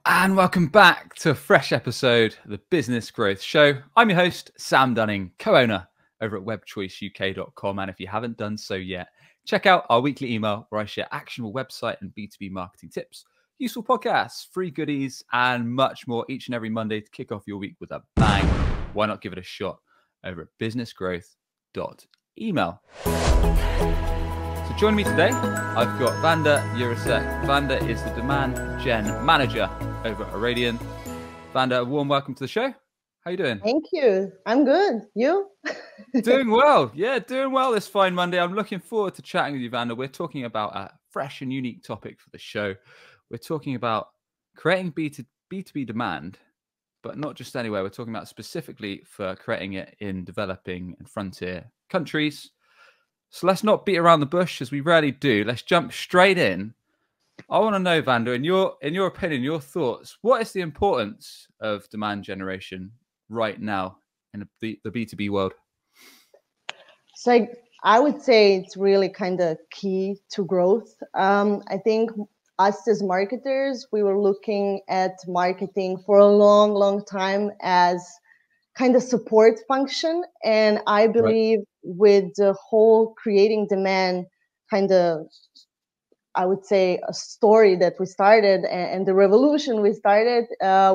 And welcome back to a fresh episode of the Business Growth Show. I'm your host, Sam Dunning, co-owner over at webchoiceuk.com. And if you haven't done so yet, check out our weekly email where I share actionable website and B2B marketing tips, useful podcasts, free goodies, and much more each and every Monday to kick off your week with a bang. Why not give it a shot over at businessgrowth.email. So joining me today, I've got Vanda Jirasek. Vanda is the Demand Gen Manager over at Oradian. Vanda, a warm welcome to the show. How you doing? Thank you. I'm good. You? Doing well. Yeah, doing well this fine Monday. I'm looking forward to chatting with you, Vanda. We're talking about a fresh and unique topic for the show. We're talking about creating B2B demand, but not just anywhere. We're talking about specifically for creating it in developing and frontier countries. So let's not beat around the bush, as we rarely do. Let's jump straight in. I want to know, Vanda, in your opinion, your thoughts, what is the importance of demand generation right now in the B2B world? So I would say it's really kind of key to growth. I think us as marketers, we were looking at marketing for a long, long time as kind of support function. And I believe with the whole creating demand kind of, I would say, a story that we started and the revolution we started,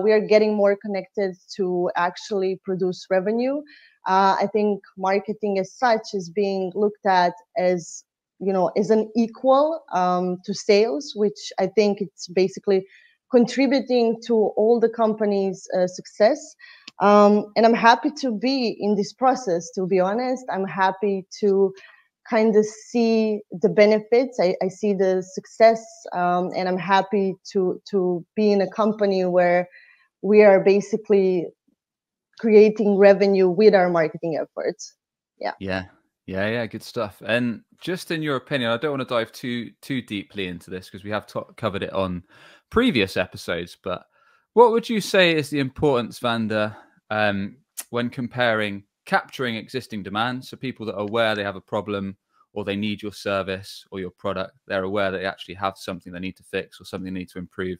we are getting more connected to actually produce revenue. I think marketing as such is being looked at as, as an equal to sales, which I think it's basically contributing to all the company's success. And I'm happy to be in this process, to be honest. I'm happy to kind of see the benefits. I see the success, and I'm happy to be in a company where we are basically creating revenue with our marketing efforts. Yeah. Good stuff. And just in your opinion, I don't want to dive too deeply into this because we have covered it on previous episodes. But what would you say is the importance, Vanda, when capturing existing demand? So people that are aware they have a problem or they need your service or your product, they're aware that they actually have something they need to fix or something they need to improve,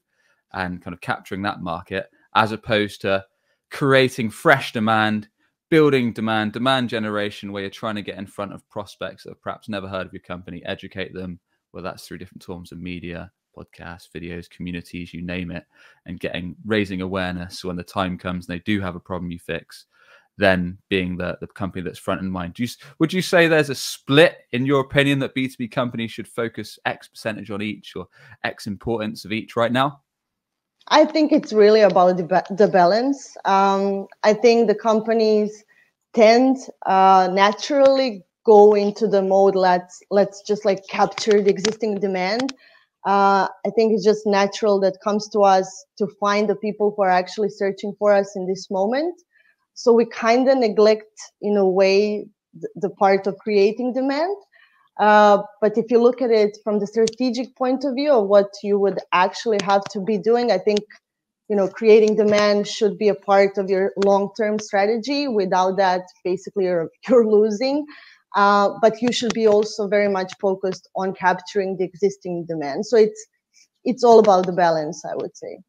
and kind of capturing that market, as opposed to creating fresh demand, building demand generation, where you're trying to get in front of prospects that have perhaps never heard of your company, educate them, whether that's through different forms of media, podcasts, videos, communities, you name it, and raising awareness. So when the time comes and they do have a problem you fix, then being the company that's front in mind. Would you say there's a split, in your opinion, that B2B companies should focus X percentage on each or X importance of each right now? I think it's really about the balance. I think the companies tend naturally go into the mode, let's just like capture the existing demand. I think it's just natural that comes to us to find the people who are actually searching for us in this moment. So we kind of neglect, in a way, the part of creating demand. But if you look at it from the strategic point of view of what you would actually have to be doing, I think, creating demand should be a part of your long-term strategy. Without that, basically, you're losing. But you should be also very much focused on capturing the existing demand. So it's all about the balance, I would say.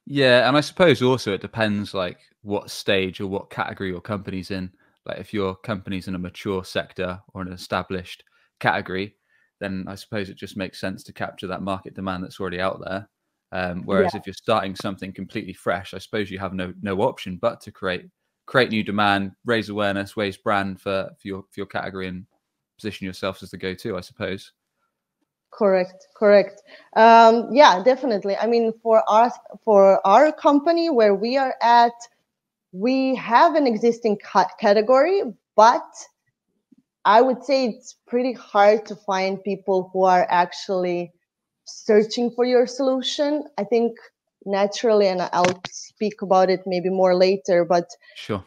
Yeah, and I suppose also it depends like what stage or what category your company's in. Like if your company's in a mature sector or an established category, then I suppose it just makes sense to capture that market demand that's already out there. Whereas if you're starting something completely fresh, I suppose you have no option but to create new demand, raise awareness, raise brand for your category, and position yourself as the go-to, I suppose. Correct. Yeah, definitely. I mean, for our company where we are at, we have an existing category, but I would say it's pretty hard to find people who are actually searching for your solution. I think naturally, and I'll speak about it maybe more later, but sure.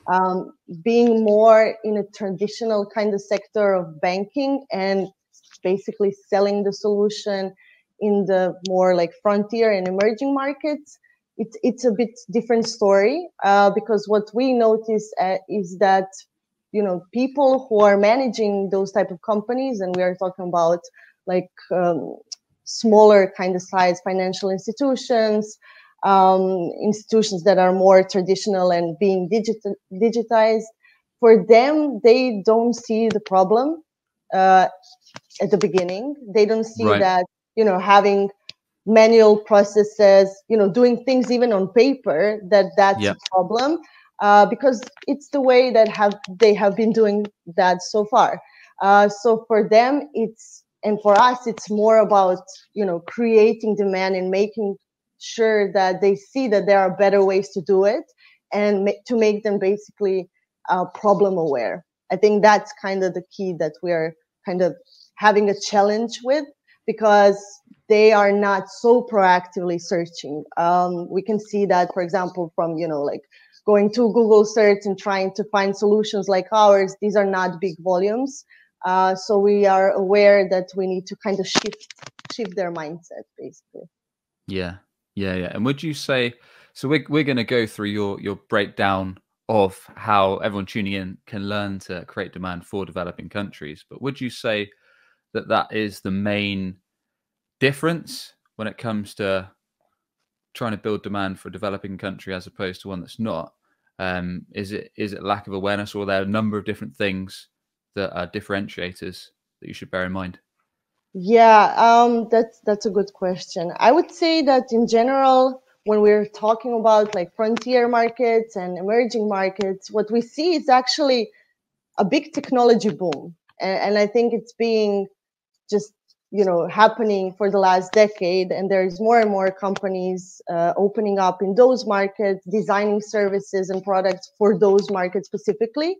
Being more in a traditional kind of sector of banking and basically selling the solution in the more like frontier and emerging markets, it's a bit different story, because what we notice is that people who are managing those type of companies, and we are talking about like smaller kind of size financial institutions, institutions that are more traditional and being digitized. For them, they don't see the problem at the beginning. They don't see that, having manual processes, doing things even on paper, that's a problem, because it's the way that they have been doing that so far. So for them, and for us, it's more about, creating demand and making sure that they see that there are better ways to do it, and to make them basically problem aware. I think that's kind of the key that we are kind of having a challenge with, because they are not so proactively searching. We can see that, for example, from, like going to Google search and trying to find solutions like ours. These are not big volumes. So we are aware that we need to kind of shift their mindset, basically. Yeah. And would you say, so we're going to go through your breakdown of how everyone tuning in can learn to create demand for developing countries, but would you say that is the main difference when it comes to trying to build demand for a developing country as opposed to one that's not? Is it lack of awareness, or are there a number of different things that are differentiators that you should bear in mind? Yeah, that's a good question. I would say that in general, when we're talking about like frontier markets and emerging markets, what we see is actually a big technology boom. And I think it's being just, happening for the last decade. And there's more and more companies opening up in those markets, designing services and products for those markets specifically.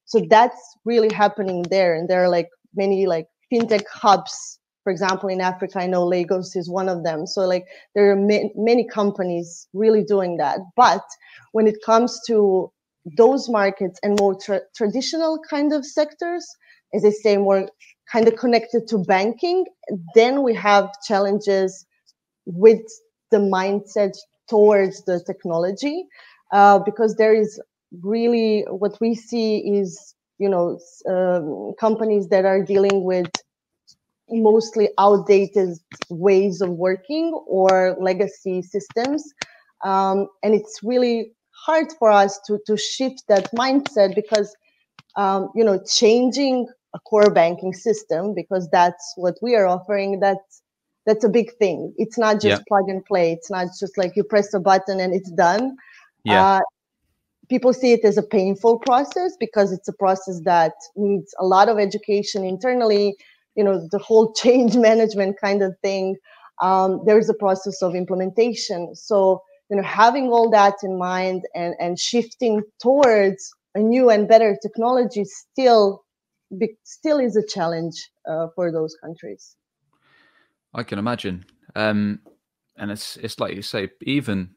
So that's really happening there. And there are like many like fintech hubs. For example, in Africa, I know Lagos is one of them. So like there are many companies really doing that. But when it comes to those markets and more traditional kind of sectors, as I say, more kind of connected to banking, then we have challenges with the mindset towards the technology, because there is really, what we see is, companies that are dealing with mostly outdated ways of working or legacy systems. And it's really hard for us to shift that mindset, because changing a core banking system, because that's what we are offering, that's a big thing. It's not just plug and play. It's not just like you press a button and it's done. People see it as a painful process, because it's a process that needs a lot of education internally, the whole change management kind of thing. There's a process of implementation. So, having all that in mind and shifting towards a new and better technology still is a challenge for those countries. I can imagine. And it's like you say, even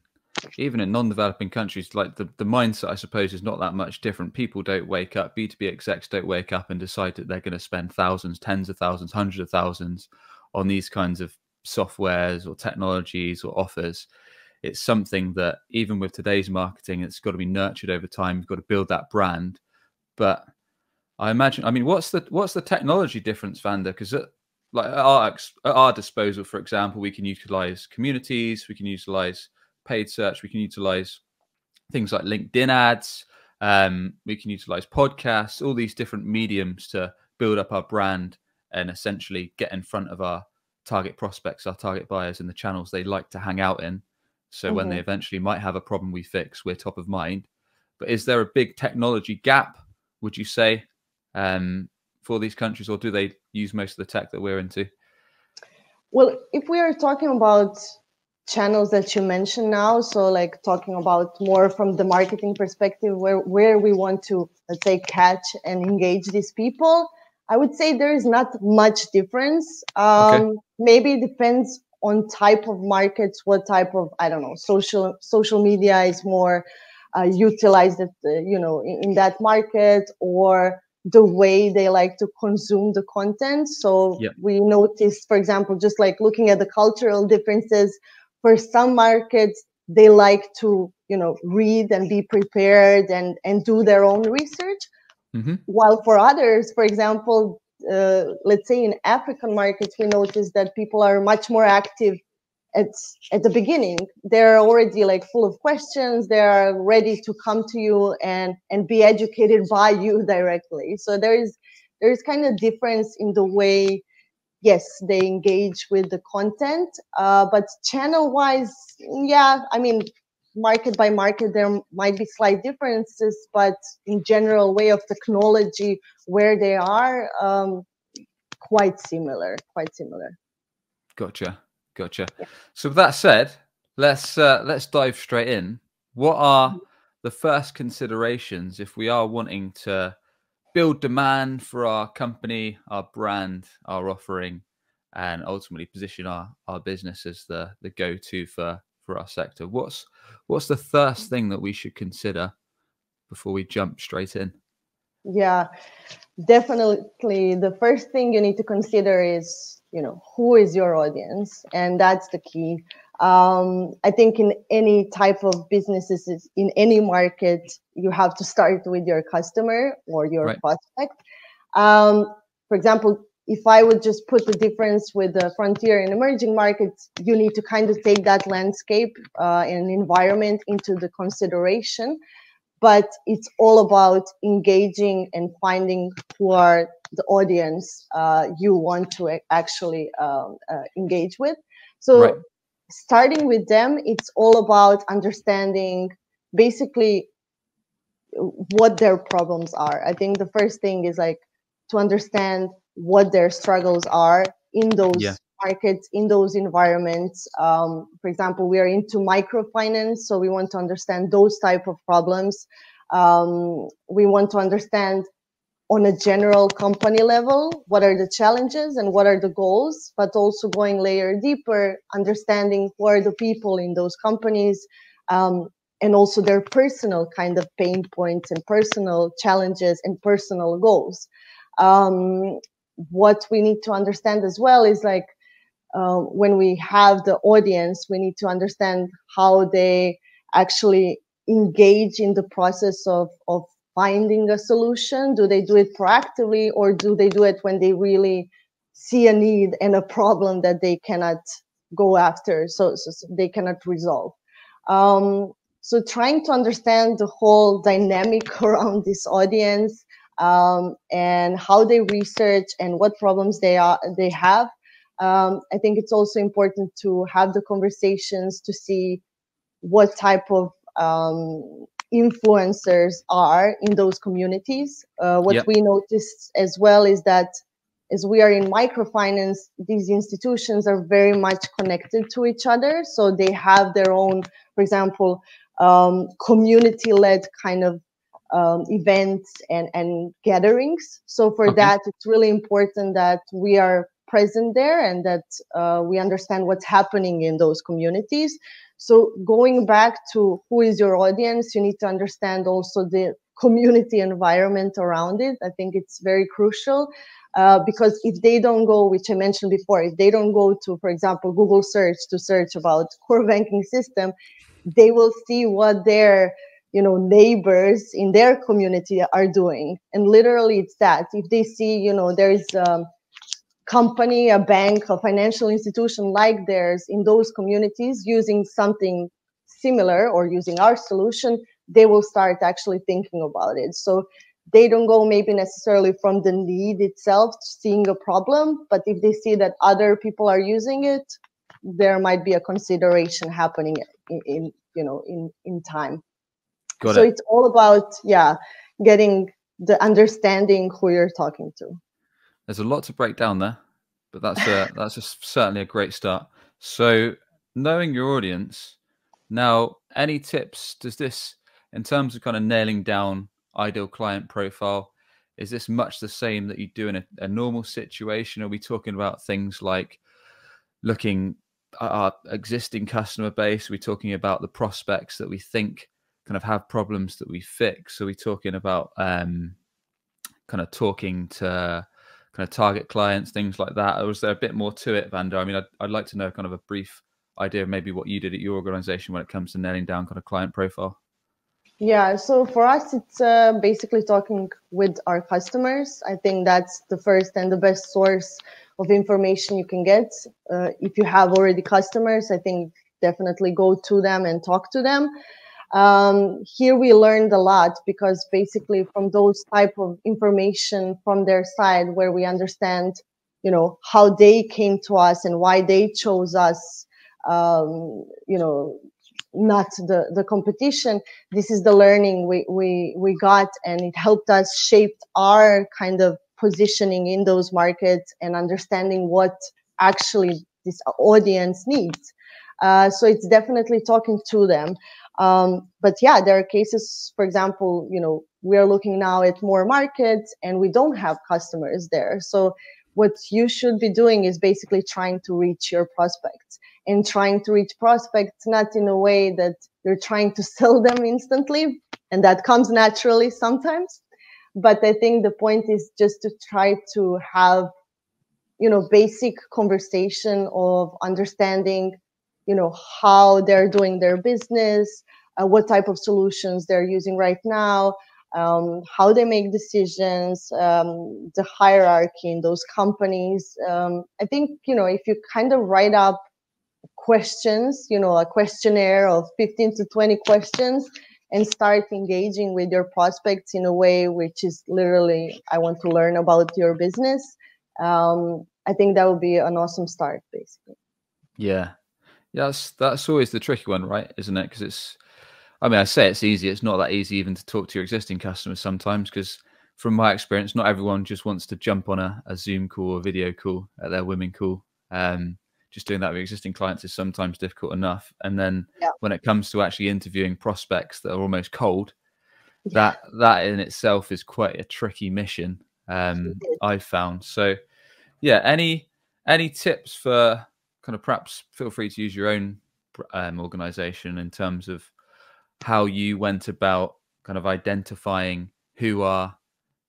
in non-developing countries, like the mindset, I suppose, is not that much different. People don't wake up, B2B execs don't wake up and decide that they're going to spend thousands, tens of thousands, hundreds of thousands on these kinds of softwares or technologies or offers. It's something that even with today's marketing, it's got to be nurtured over time. You've got to build that brand. But I imagine, what's the technology difference, Vanda? Because like at our disposal, for example, we can utilize communities, we can utilize paid search, we can utilize things like LinkedIn ads, we can utilize podcasts, all these different mediums to build up our brand and essentially get in front of our target prospects, our target buyers in the channels they like to hang out in. So when they eventually might have a problem we fix, we're top of mind. But is there a big technology gap, would you say, for these countries, or do they use most of the tech that we're into? Well, if we are talking about channels that you mentioned now, so like talking about more from the marketing perspective, where we want to, let's say, catch and engage these people, I would say there is not much difference. Maybe it depends on type of markets, what type of, I don't know, social media is more utilized at in that market, or the way they like to consume the content. So we noticed, for example, just like looking at the cultural differences, for some markets, they like to, read and be prepared and do their own research. While for others, for example, let's say in African markets, we notice that people are much more active it's at the beginning, they're already like full of questions. They're ready to come to you and be educated by you directly. So there is kind of difference in the way, yes, they engage with the content, but channel wise, yeah, I mean, market by market, there might be slight differences, but in general way of technology, where they are, quite similar. Gotcha. Yeah. So with that said, let's dive straight in. What are the first considerations if we are wanting to build demand for our company, our brand, our offering, and ultimately position our business as the go-to for our sector? What's the first thing that we should consider before we jump straight in? Yeah, definitely. The first thing you need to consider is, who is your audience? And that's the key. I think in any type of businesses, in any market, you have to start with your customer or your prospect. For example, if I would just put the difference with the frontier and emerging markets, you need to kind of take that landscape and environment into the consideration. But it's all about engaging and finding who are the audience you want to actually engage with. So starting with them, it's all about understanding basically what their problems are. I think the first thing is like to understand what their struggles are in those markets, in those environments. For example, we are into microfinance, so we want to understand those type of problems. We want to understand on a general company level, what are the challenges and what are the goals, but also going layer deeper, understanding who are the people in those companies, and also their personal kind of pain points and personal challenges and personal goals. What we need to understand as well is like, when we have the audience, we need to understand how they actually engage in the process of finding a solution. Do they do it proactively, or do they do it when they really see a need and a problem that they cannot go after, so they cannot resolve? So trying to understand the whole dynamic around this audience, and how they research and what problems they have. I think it's also important to have the conversations to see what type of influencers are in those communities. What we noticed as well is that as we are in microfinance, these institutions are very much connected to each other. So they have their own, for example, community-led kind of events and gatherings. So for that, it's really important that we are present there and that we understand what's happening in those communities. So going back to who is your audience, you need to understand also the community environment around it. I think it's very crucial, because if they don't go, which I mentioned before, if they don't go to, for example, Google search to search about core banking system, they will see what their neighbors in their community are doing. And literally it's that. If they see, there is company, a bank, a financial institution like theirs in those communities using something similar or using our solution, they will start actually thinking about it. So they don't go maybe necessarily from the need itself, seeing a problem, but if they see that other people are using it, there might be a consideration happening in time. So it's all about, getting the understanding who you're talking to. There's a lot to break down there, but that's certainly a great start. So knowing your audience, now any tips, does this, in terms of kind of nailing down ideal client profile, is this much the same that you do in a normal situation? Are we talking about things like looking at our existing customer base? Are we talking about the prospects that we think kind of have problems that we fix? Are we talking about kind of talking to kind of target clients, things like that? Or is there a bit more to it, Vanda? I mean, I'd like to know kind of a brief idea of maybe what you did at your organization when it comes to nailing down kind of client profile. Yeah, so for us, it's basically talking with our customers. I think that's the first and the best source of information you can get. If you have already customers, I think definitely go to them and talk to them. Here we learned a lot, because basically from those type of information from their side, where we understand, you know, how they came to us and why they chose us, you know, not the competition. This is the learning we got, and it helped us shape our kind of positioning in those markets and understanding what actually this audience needs. So it's definitely talking to them. But yeah, there are cases, for example, you know, we are looking now at more markets and we don't have customers there. So what you should be doing is basically trying to reach your prospects, and trying to reach prospects not in a way that you're trying to sell them instantly, and that comes naturally sometimes. But I think the point is just to try to have, you know, basic conversation of understanding, you know, how they're doing their business, what type of solutions they're using right now, how they make decisions, the hierarchy in those companies. I think, you know, if you kind of write up questions, you know, a questionnaire of 15 to 20 questions, and start engaging with your prospects in a way which is literally, I want to learn about your business. I think that would be an awesome start, basically. Yeah. That's always the tricky one, right? Isn't it? Because it's, I mean, I say it's easy. It's not that easy even to talk to your existing customers sometimes, because from my experience, not everyone just wants to jump on a Zoom call or video call at their women call. Just doing that with existing clients is sometimes difficult enough. And then when it comes to actually interviewing prospects that are almost cold, that in itself is quite a tricky mission, I've found. So yeah, any tips for kind of, perhaps feel free to use your own organization in terms of how you went about kind of identifying who are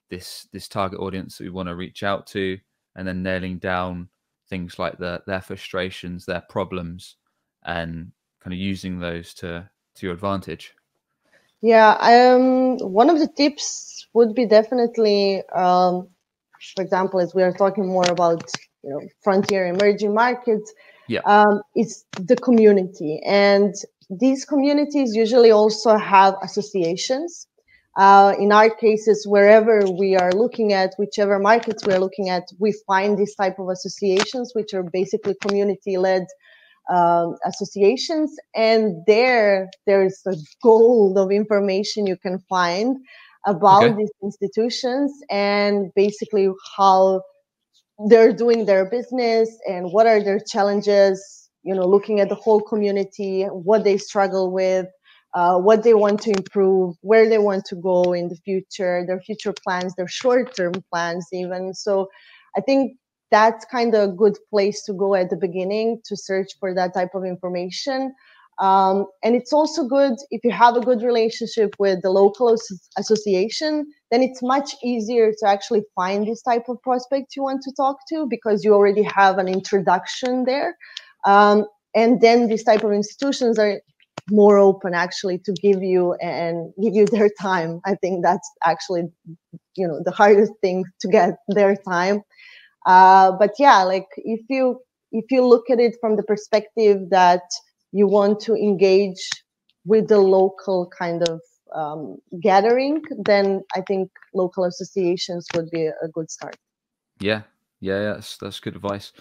this target audience that we want to reach out to, and then nailing down things like their frustrations, their problems, and kind of using those to your advantage. Yeah, one of the tips would be definitely, for example, as we are talking more about, you know, frontier emerging markets, is the community. And these communities usually also have associations. In our cases, wherever we are looking at, whichever markets we are looking at, we find this type of associations, which are basically community-led associations. And there's a gold of information you can find about these institutions, and basically how they're doing their business and what are their challenges, you know, looking at the whole community, what they struggle with, what they want to improve, where they want to go in the future, their future plans, their short-term plans even. So I think that's kind of a good place to go at the beginning, to search for that type of information. And it's also good if you have a good relationship with the local association, then it's much easier to actually find this type of prospect you want to talk to, because you already have an introduction there. And then these type of institutions are more open actually to give you their time. I think that's actually, you know, the hardest thing, to get their time. But yeah, like if you look at it from the perspective that you want to engage with the local kind of gathering, then I think local associations would be a good start. Yeah, that's good advice.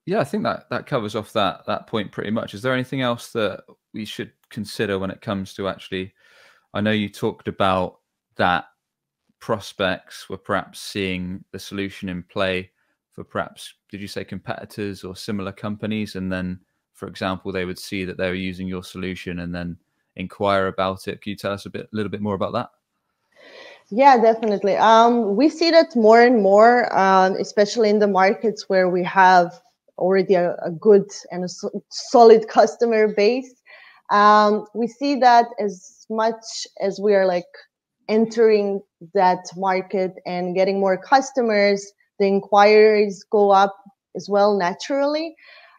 Yeah, I think that covers off that point pretty much. Is there anything else that we should consider when it comes to actually? I know you talked about that prospects were perhaps seeing the solution in play for, perhaps, did you say competitors or similar companies, and then, for example, they would see that they were using your solution and then inquire about it. Can you tell us a little bit more about that? Yeah, definitely. We see that more and more, especially in the markets where we have already a good and a solid customer base. We see that as much as we are like entering that market and getting more customers, the inquiries go up as well naturally.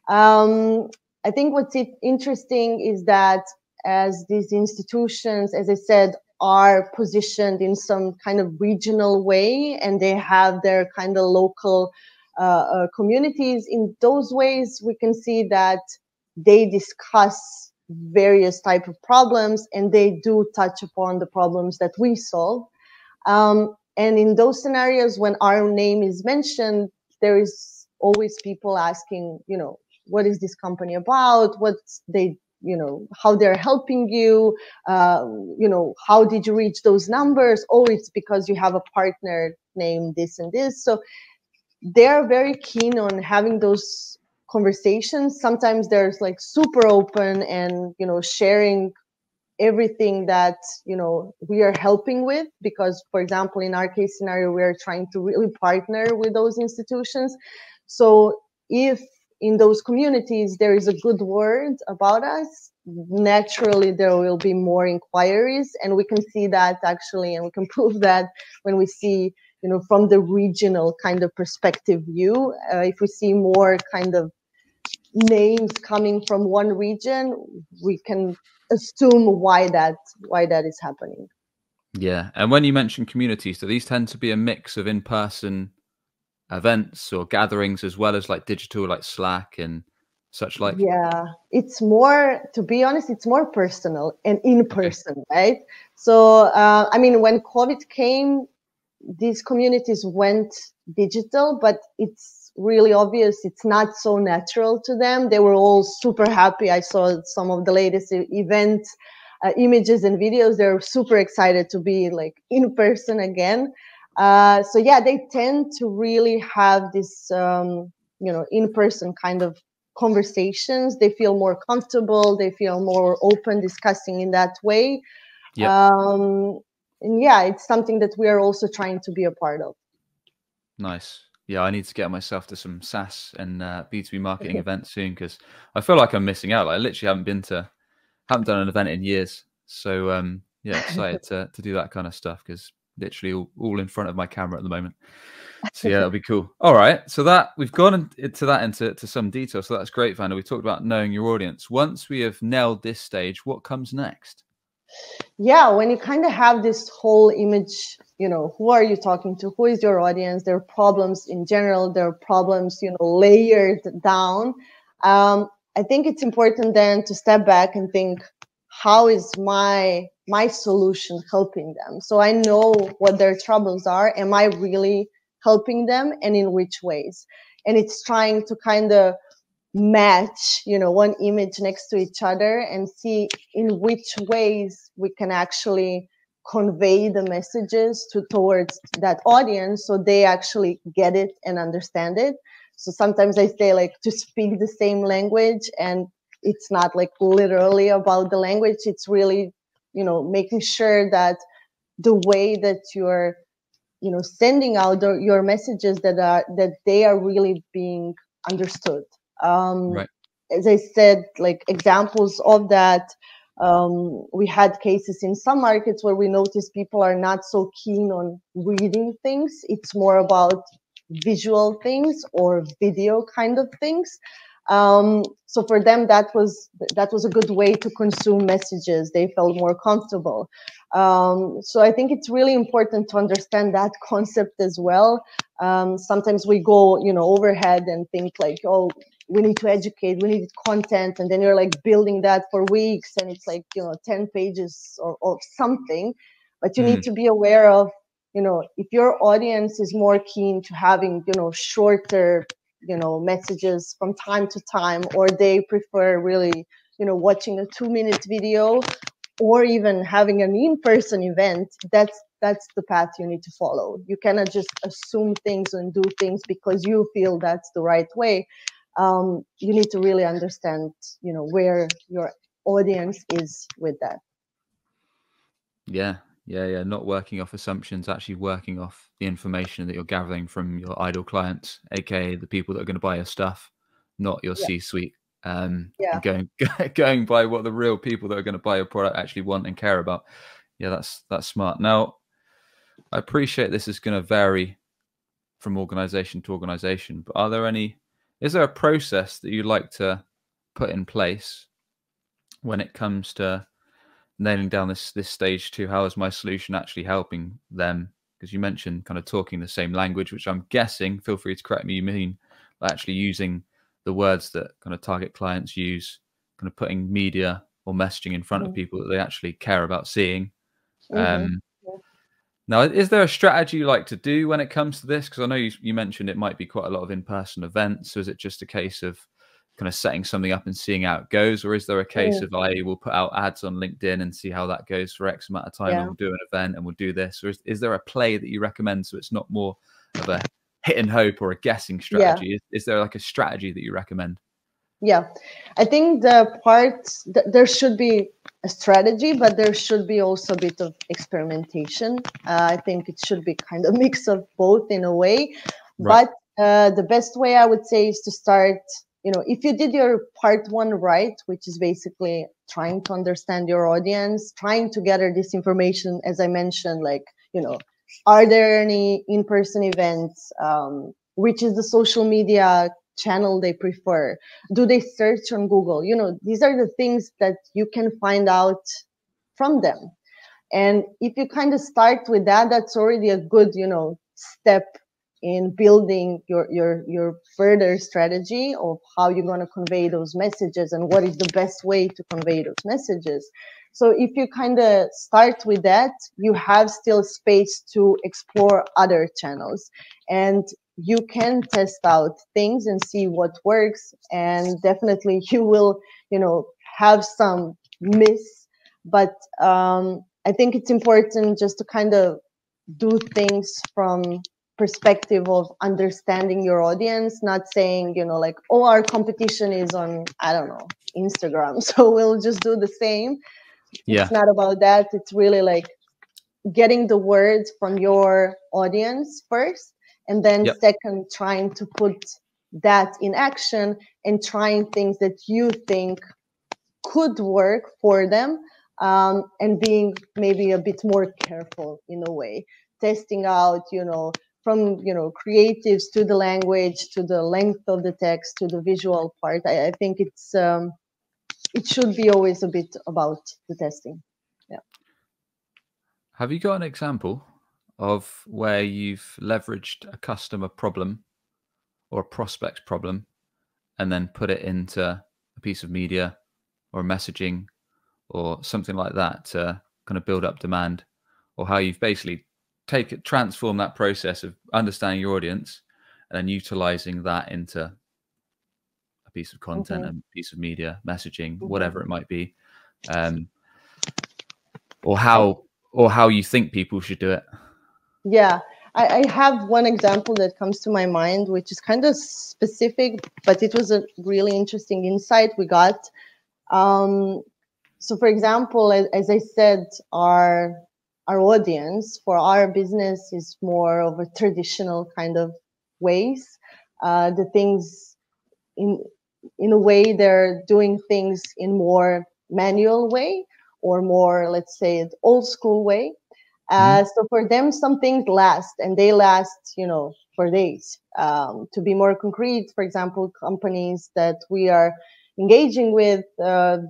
I think what's interesting is that as these institutions, as I said, are positioned in some kind of regional way, and they have their kind of local communities. In those ways, we can see that they discuss various type of problems, and they do touch upon the problems that we solve. And in those scenarios, when our name is mentioned, there is always people asking, what is this company about? What's they, how they're helping you? How did you reach those numbers? Oh, it's because you have a partner named this and this. So they're very keen on having those conversations. Sometimes there's like super open and, sharing everything that we are helping with, because for example in our case scenario we are trying to really partner with those institutions. So if in those communities there is a good word about us, naturally there will be more inquiries, and we can see that actually, and we can prove that when we see from the regional kind of perspective view, if we see more kind of names coming from one region, we can assume why that is happening. Yeah. And when you mention communities, do these tend to be a mix of in-person events or gatherings as well as like digital, like Slack and such like? Yeah, it's more, to be honest, it's more personal and in person, right? So I mean, when COVID came, these communities went digital, but it's really obvious it's not so natural to them. They were all super happy. I saw some of the latest event images and videos. They're super excited to be like in person again. So yeah, they tend to really have this in-person kind of conversations. They feel more comfortable, they feel more open discussing in that way. Yep. And yeah, it's something that we are also trying to be a part of. Nice. Yeah, I need to get myself to some SaaS and B2B marketing events soon, because I feel like I'm missing out. Like, I literally haven't done an event in years. So yeah, excited to do that kind of stuff, because literally all in front of my camera at the moment. So yeah, that'll be cool. All right, so that we've gone into some detail. So that's great, Vanda. We talked about knowing your audience. Once we have nailed this stage, what comes next? Yeah, when you kind of have this whole image, who are you talking to? Who is your audience? Their problems in general, their problems, layered down. I think it's important then to step back and think, how is my solution helping them? So I know what their troubles are. Am I really helping them, and in which ways? And it's trying to kind of match one image next to each other and see in which ways we can actually convey the messages towards that audience, so they actually get it and understand it. So sometimes I say like to speak the same language, and it's not like literally about the language. It's really making sure that the way that you're sending out your messages, that they are really being understood. Right. As I said, like examples of that, we had cases in some markets where we noticed people are not so keen on reading things. It's more about visual things or video kind of things. So for them, that was a good way to consume messages. They felt more comfortable. So I think it's really important to understand that concept as well. Sometimes we go, overhead and think like, oh, we need to educate, we need content, and then you're like building that for weeks, and it's like 10 pages of something. But you need to be aware of, if your audience is more keen to having shorter messages from time to time, or they prefer really watching a 2-minute video, or even having an in-person event, that's the path you need to follow. You cannot just assume things and do things because you feel that's the right way. You need to really understand where your audience is with that. Yeah. Not working off assumptions, actually working off the information that you're gathering from your ideal clients, aka the people that are going to buy your stuff, not your C-suite. And going by what the real people that are going to buy your product actually want and care about. Yeah, that's smart. Now, I appreciate this is going to vary from organization to organization, but is there a process that you'd like to put in place when it comes to nailing down this stage two. How is my solution actually helping them? Because you mentioned kind of talking the same language, which I'm guessing, feel free to correct me, you mean actually using the words that kind of target clients use, kind of putting media or messaging in front of people that they actually care about seeing. Now, is there a strategy you like to do when it comes to this? Because I know you mentioned it might be quite a lot of in-person events. So is it just a case of kind of setting something up and seeing how it goes? Or is there a case of I will put out ads on LinkedIn and see how that goes for X amount of time and we'll do an event and we'll do this? Or is there a play that you recommend so it's not more of a hit and hope or a guessing strategy? Is there like a strategy that you recommend? Yeah, I think there should be a strategy, but there should be also a bit of experimentation. I think it should be kind of a mix of both in a way. Right. But the best way I would say is to start, if you did your part one right, which is basically trying to understand your audience, trying to gather this information, as I mentioned, like, are there any in-person events? Which is the social media channel they prefer? Do they search on Google? These are the things that you can find out from them. And if you kind of start with that, that's already a good, step in building your further strategy of how you're going to convey those messages and what is the best way to convey those messages. So if you kind of start with that, you have still space to explore other channels, and you can test out things and see what works. And definitely you will, have some miss, but I think it's important just to kind of do things from perspective of understanding your audience, not saying, like, oh, our competition is on, I don't know, Instagram, so we'll just do the same. It's not about that. It's really like getting the words from your audience first, and then second, trying to put that in action and trying things that you think could work for them, and being maybe a bit more careful in a way, testing out, from, creatives to the language, to the length of the text, to the visual part. I think it should be always a bit about the testing. Yeah. Have you got an example of where you've leveraged a customer problem or a prospect's problem and then put it into a piece of media or messaging or something like that to kind of build up demand, or how you've basically transform that process of understanding your audience and then utilizing that into a piece of content, a piece of media, messaging, whatever it might be, or how you think people should do it? Yeah, I have one example that comes to my mind, which is kind of specific, but it was a really interesting insight we got. So, for example, as I said, our audience for our business is more of a traditional kind of ways. The things in a way they're doing things in more manual way, or more, let's say, an old school way. So for them, some things last, and they last, for days. To be more concrete, for example, companies that we are engaging with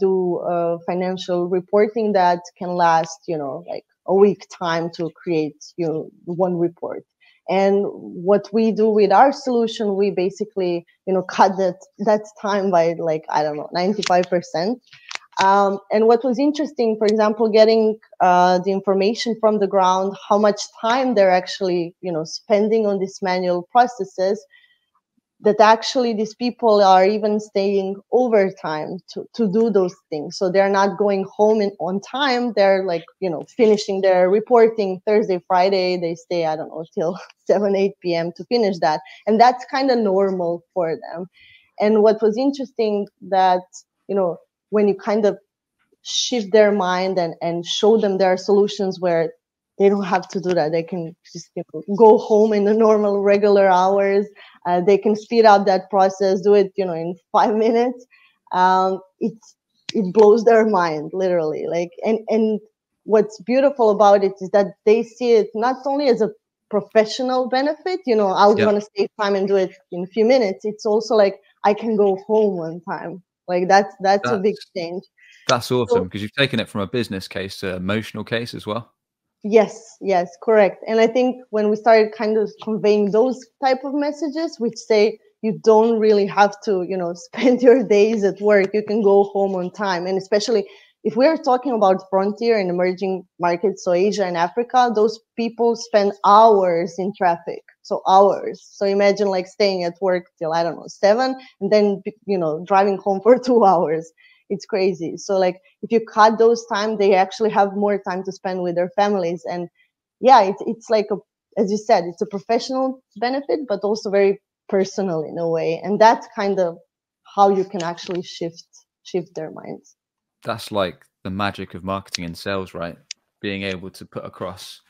do financial reporting that can last, like a week time to create, one report. And what we do with our solution, we basically, cut that time by, like, I don't know, 95%. And what was interesting, for example, getting the information from the ground, how much time they're actually, spending on these manual processes, that actually these people are even staying overtime to do those things. So they're not going home on time. They're like, finishing their reporting Thursday, Friday. They stay, I don't know, till 7, 8 p.m. to finish that. And that's kind of normal for them. And what was interesting that, when you kind of shift their mind and show them there are solutions where they don't have to do that. They can just go home in the normal, regular hours. They can speed up that process, do it, in 5 minutes. It blows their mind, literally. Like, and what's beautiful about it is that they see it not only as a professional benefit, I'm going to save time and do it in a few minutes. It's also like, I can go home on time. Like that's a big change. That's awesome, So, because you've taken it from a business case to emotional case as well. yes, yes, correct. And I think when we started kind of conveying those type of messages, which say you don't really have to, spend your days at work, you can go home on time. And especially if we are talking about frontier and emerging markets, so Asia and Africa, those people spend hours in traffic. So hours. So imagine like staying at work till, I don't know, 7, and then, driving home for 2 hours. It's crazy. So like if you cut those time, they actually have more time to spend with their families. And yeah, it's like as you said, it's a professional benefit, but also very personal in a way. And that's kind of how you can actually shift their minds. That's like the magic of marketing and sales, right? Being able to put across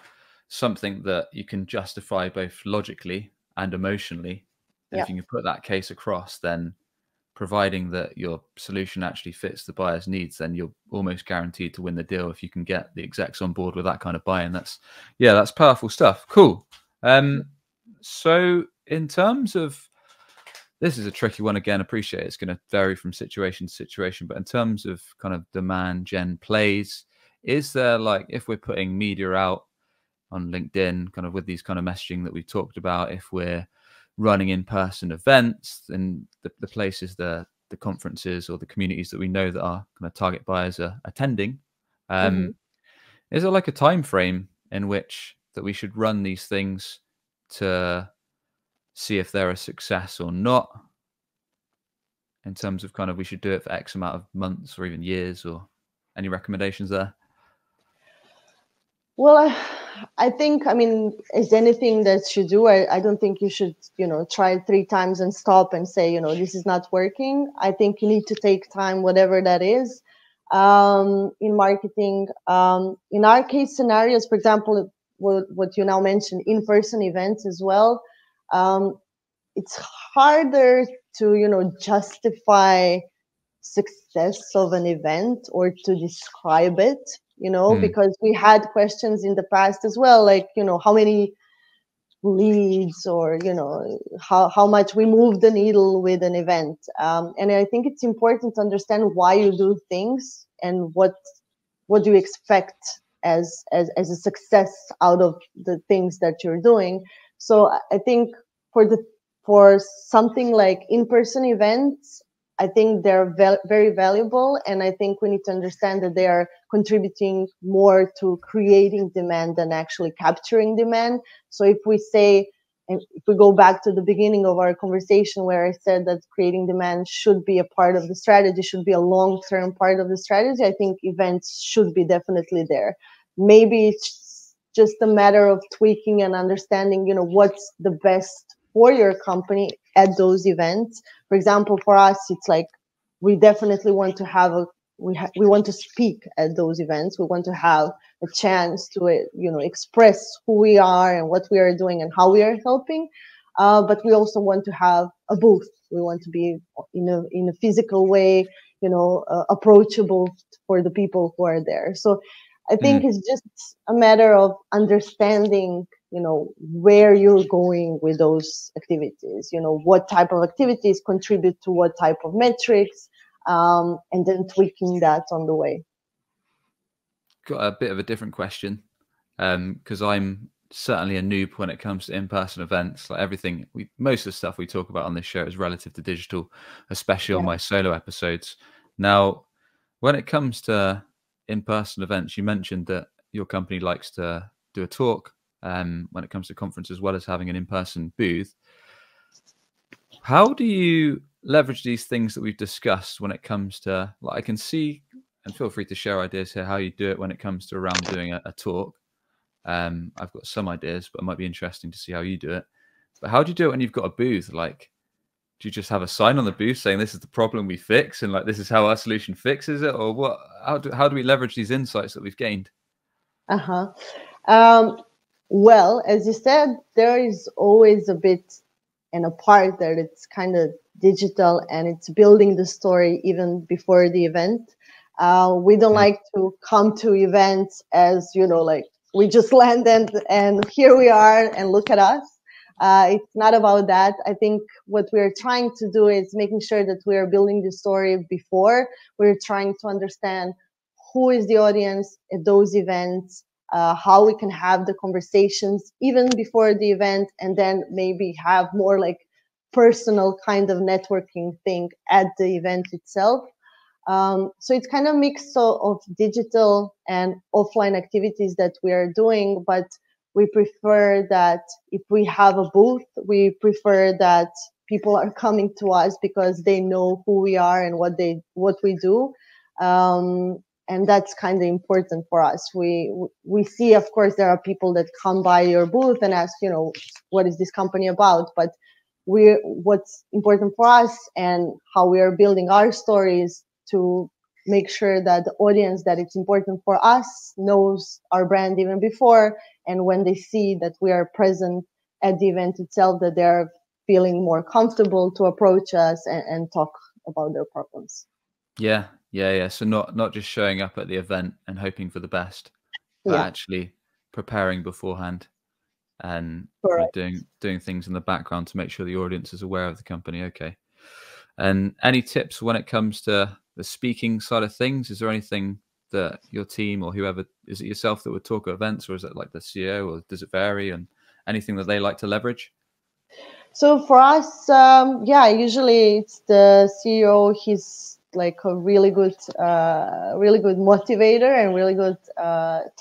something that you can justify both logically and emotionally. And Yeah. if you can put that case across, then providing that your solution actually fits the buyer's needs, then you're almost guaranteed to win the deal if you can get the execs on board with that kind of buy-in. That's powerful stuff. Cool. So in terms of, this is a tricky one again, appreciate it's going to vary from situation to situation, but in terms of kind of demand gen plays, is there, like, if we're putting media out on LinkedIn, kind of with these kind of messaging that we've talked about, if we're running in-person events and the places, the conferences or the communities that we know that our kind of target buyers are attending, Mm-hmm. is there like a time frame in which that we should run these things to see if they're a success or not, in terms of kind of we should do it for X amount of months or even years, or any recommendations there? Well, I think, I mean, as anything that you do, I don't think you should, try it 3 times and stop and say, this is not working. I think you need to take time, whatever that is, in marketing. In our case scenarios, for example, what you now mentioned, in-person events as well, it's harder to, justify success of an event or to describe it, because we had questions in the past as well, like, how many leads, or, how much we move the needle with an event. And I think it's important to understand why you do things and what do you expect as a success out of the things that you're doing. So I think for something like in-person events, I think they're very valuable, and I think we need to understand that they are contributing more to creating demand than actually capturing demand. So if we say, and if we go back to the beginning of our conversation where I said that creating demand should be a part of the strategy, should be a long-term part of the strategy, I think events should be definitely there. Maybe it's just a matter of tweaking and understanding, what's the best for your company at those events. For example, for us, it's like we definitely want to have we want to speak at those events. We want to have a chance to express who we are and what we are doing and how we are helping. But we also want to have a booth. We want to be in a physical way, approachable for the people who are there. So I think it's just a matter of understanding, where you're going with those activities, what type of activities contribute to what type of metrics, and then tweaking that on the way. Got a bit of a different question, because I'm certainly a noob when it comes to in-person events. Like everything, most of the stuff we talk about on this show is relative to digital, especially on my solo episodes. Now, when it comes to in-person events, you mentioned that your company likes to do a talk when it comes to conference, as well as having an in-person booth. How do you leverage these things that we've discussed when it comes to, like, I can see, and feel free to share ideas here, how you do it when it comes to around doing a talk. I've got some ideas, but it might be interesting to see how you do it. But how do you do it when you've got a booth? Like, do you just have a sign on the booth saying this is the problem we fix, and like this is how our solution fixes it, or what? How do we leverage these insights that we've gained? Well, as you said, there is always a bit and a part that it's kind of digital and it's building the story even before the event. We don't like to come to events as, like we just landed and here we are and look at us. It's not about that. I think what we're trying to do is making sure that we are building the story before. We're trying to understand who is the audience at those events, how we can have the conversations even before the event, and then maybe have more like personal kind of networking thing at the event itself. So it's kind of mix of digital and offline activities that we are doing, but we prefer that if we have a booth, we prefer that people are coming to us because they know who we are and what we do. And that's kind of important for us. We see, of course, there are people that come by your booth and ask, what is this company about? But what's important for us and how we are building our stories to make sure that the audience that it's important for us knows our brand even before, and when they see that we are present at the event itself, that they're feeling more comfortable to approach us and talk about their problems. Yeah. So not just showing up at the event and hoping for the best, but actually preparing beforehand and doing things in the background to make sure the audience is aware of the company. Okay. And any tips when it comes to the speaking side of things? Is there anything that your team or whoever, is it yourself that would talk at events, or is it like the CEO, or does it vary, and anything that they like to leverage? So for us, usually it's the CEO. He's like a really good motivator and really good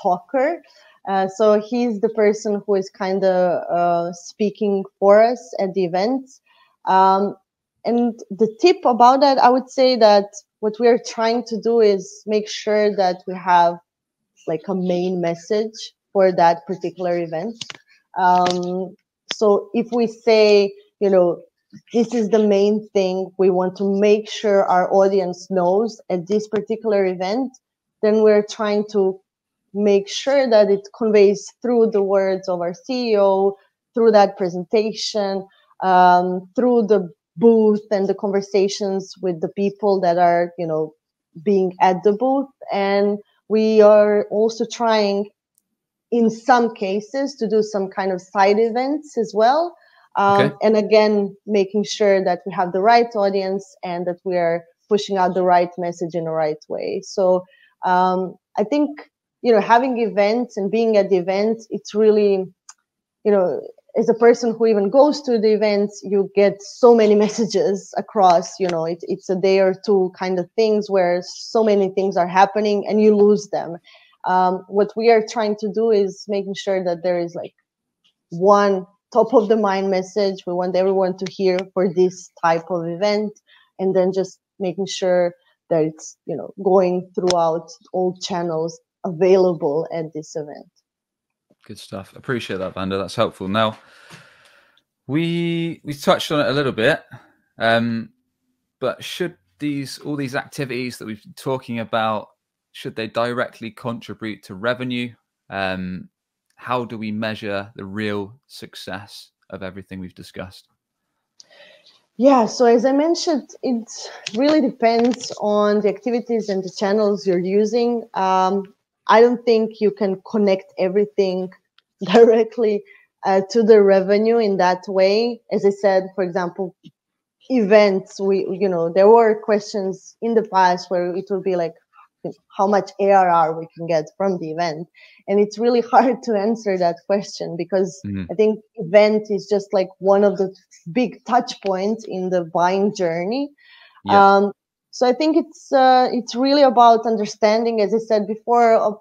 talker. So he's the person who is kind of speaking for us at the events. And the tip about that, I would say that what we're trying to do is make sure that we have like a main message for that particular event. So if we say, this is the main thing we want to make sure our audience knows at this particular event, then we're trying to make sure that it conveys through the words of our CEO, through that presentation, through the booth and the conversations with the people that are, being at the booth. And we are also trying, in some cases, to do some kind of side events as well. And again, making sure that we have the right audience and that we are pushing out the right message in the right way. So I think, having events and being at the events, it's really, as a person who even goes to the events, you get so many messages across, it's a day or two kind of things where so many things are happening and you lose them. What we are trying to do is making sure that there is like one top of the mind message we want everyone to hear for this type of event, and then just making sure that it's, going throughout all channels available at this event. Good stuff. Appreciate that, Vanda. That's helpful. Now, we touched on it a little bit, but should all these activities that we've been talking about, should they directly contribute to revenue? How do we measure the real success of everything we've discussed? Yeah, so as I mentioned, it really depends on the activities and the channels you're using. I don't think you can connect everything directly to the revenue in that way. As I said, for example, events, there were questions in the past where it would be like, how much ARR we can get from the event. And it's really hard to answer that question because I think event is just like one of the big touch points in the buying journey. Yeah. So I think it's really about understanding, as I said before, of,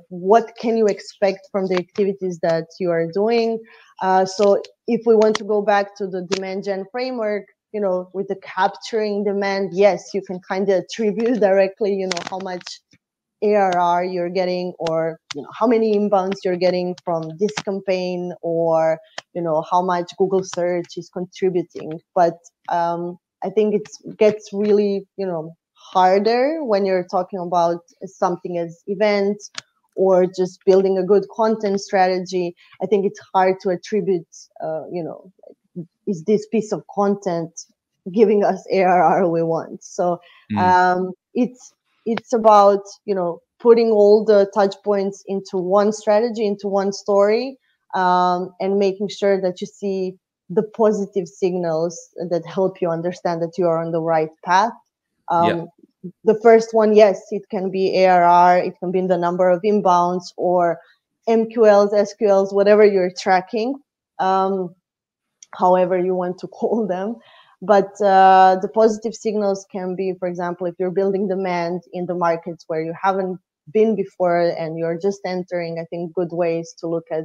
what can you expect from the activities that you are doing. So if we want to go back to the demand gen framework, with the capturing demand, yes, you can kind of attribute directly, how much ARR you're getting, or how many inbounds you're getting from this campaign, or how much Google search is contributing. But I think it gets really harder when you're talking about something as events or just building a good content strategy. I think it's hard to attribute is this piece of content giving us ARR we want. So it's about putting all the touch points into one strategy, into one story, and making sure that you see the positive signals that help you understand that you are on the right path. The first one, yes, it can be ARR, it can be the number of inbounds or MQLs, SQLs, whatever you're tracking, however you want to call them. But the positive signals can be, for example, if you're building demand in the markets where you haven't been before and you're just entering, I think good ways to look at,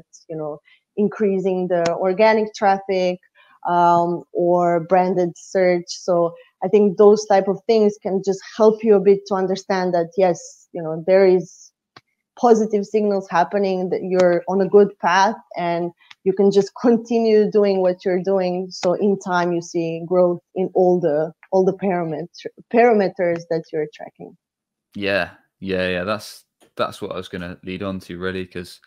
increasing the organic traffic or branded search. So I think those type of things can just help you a bit to understand that, yes, there is positive signals happening, that you're on a good path, and you can just continue doing what you're doing. So in time, you see growth in all the parameters that you're tracking. Yeah. That's what I was going to lead on to, really, because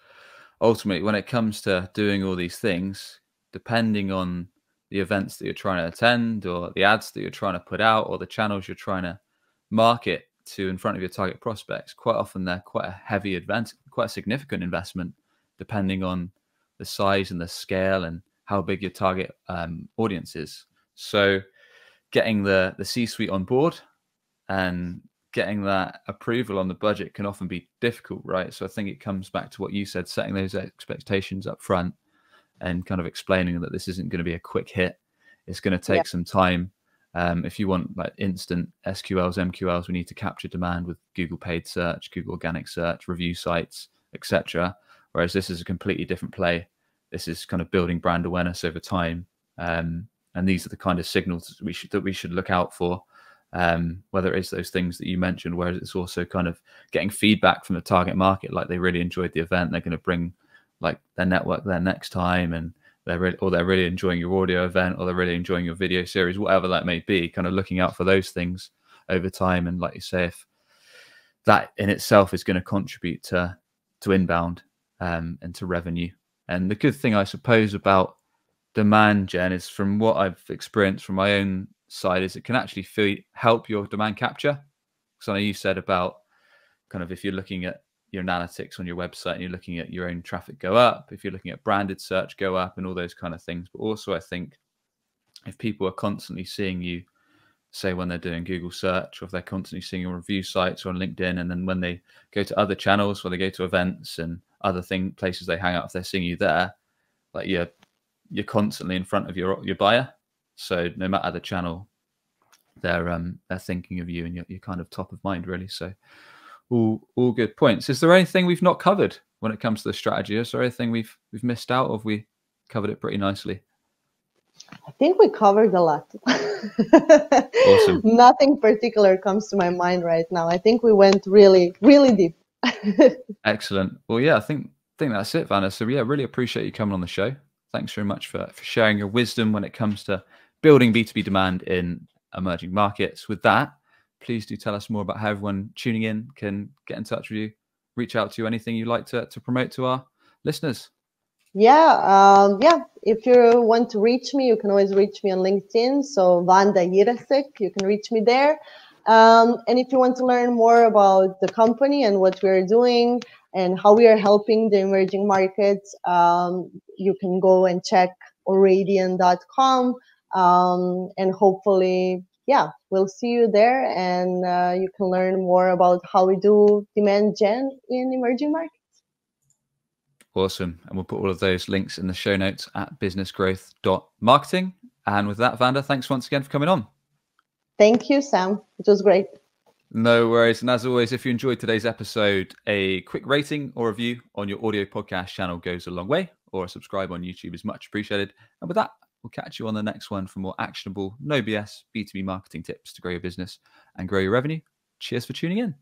ultimately, when it comes to doing all these things, depending on the events that you're trying to attend, or the ads that you're trying to put out, or the channels you're trying to market to in front of your target prospects, quite often they're quite a heavy advance, quite a significant investment, depending on the size and the scale and how big your target audience is. So getting the C-suite on board and getting that approval on the budget can often be difficult, right? So I think it comes back to what you said, setting those expectations up front and kind of explaining that this isn't going to be a quick hit. It's going to take some time. If you want like instant SQLs, MQLs, we need to capture demand with Google paid search, Google organic search, review sites, etc. Whereas this is a completely different play. This is kind of building brand awareness over time. And these are the kind of signals that we should look out for. Whether it's those things that you mentioned, whereas it's also kind of getting feedback from the target market, like they really enjoyed the event, they're going to bring like their network there next time, and they're really enjoying your audio event, or they're really enjoying your video series, whatever that may be. Kind of looking out for those things over time, and like you say, if that in itself is going to contribute to inbound and to revenue. And the good thing, I suppose, about demand gen is, from what I've experienced from my own side, is it can actually help your demand capture. So I know you said about kind of if you're looking at your analytics on your website and you're looking at your own traffic go up, if you're looking at branded search go up, and all those kind of things. But also I think if people are constantly seeing you, say when they're doing Google search, or if they're constantly seeing your review sites or on LinkedIn, and then when they go to other channels, where they go to events and other places they hang out, if they're seeing you there, like you're constantly in front of your buyer. So no matter the channel, they're thinking of you, and you're kind of top of mind, really. So all good points. Is there anything we've not covered when it comes to the strategy? Is there anything we've missed out, or have we covered it pretty nicely? I think we covered a lot. Awesome. Nothing particular comes to my mind right now. I think we went really, really deep. Excellent. Well, yeah, I think that's it, Vanda. So yeah, really appreciate you coming on the show. Thanks very much for sharing your wisdom when it comes to building B2B demand in emerging markets. With that, please do tell us more about how everyone tuning in can get in touch with you, reach out to you, anything you'd like to promote to our listeners. Yeah. If you want to reach me, you can always reach me on LinkedIn. So Vanda Jirasek, you can reach me there. And if you want to learn more about the company and what we're doing and how we are helping the emerging markets, you can go and check Oradian.com. And hopefully, we'll see you there, and you can learn more about how we do demand gen in emerging markets. Awesome. And we'll put all of those links in the show notes at businessgrowth.marketing. And with that, Vanda, thanks once again for coming on. Thank you, Sam. It was great. No worries. And as always, if you enjoyed today's episode, a quick rating or review on your audio podcast channel goes a long way, or a subscribe on YouTube is much appreciated. And with that, we'll catch you on the next one for more actionable, no BS B2B marketing tips to grow your business and grow your revenue. Cheers for tuning in.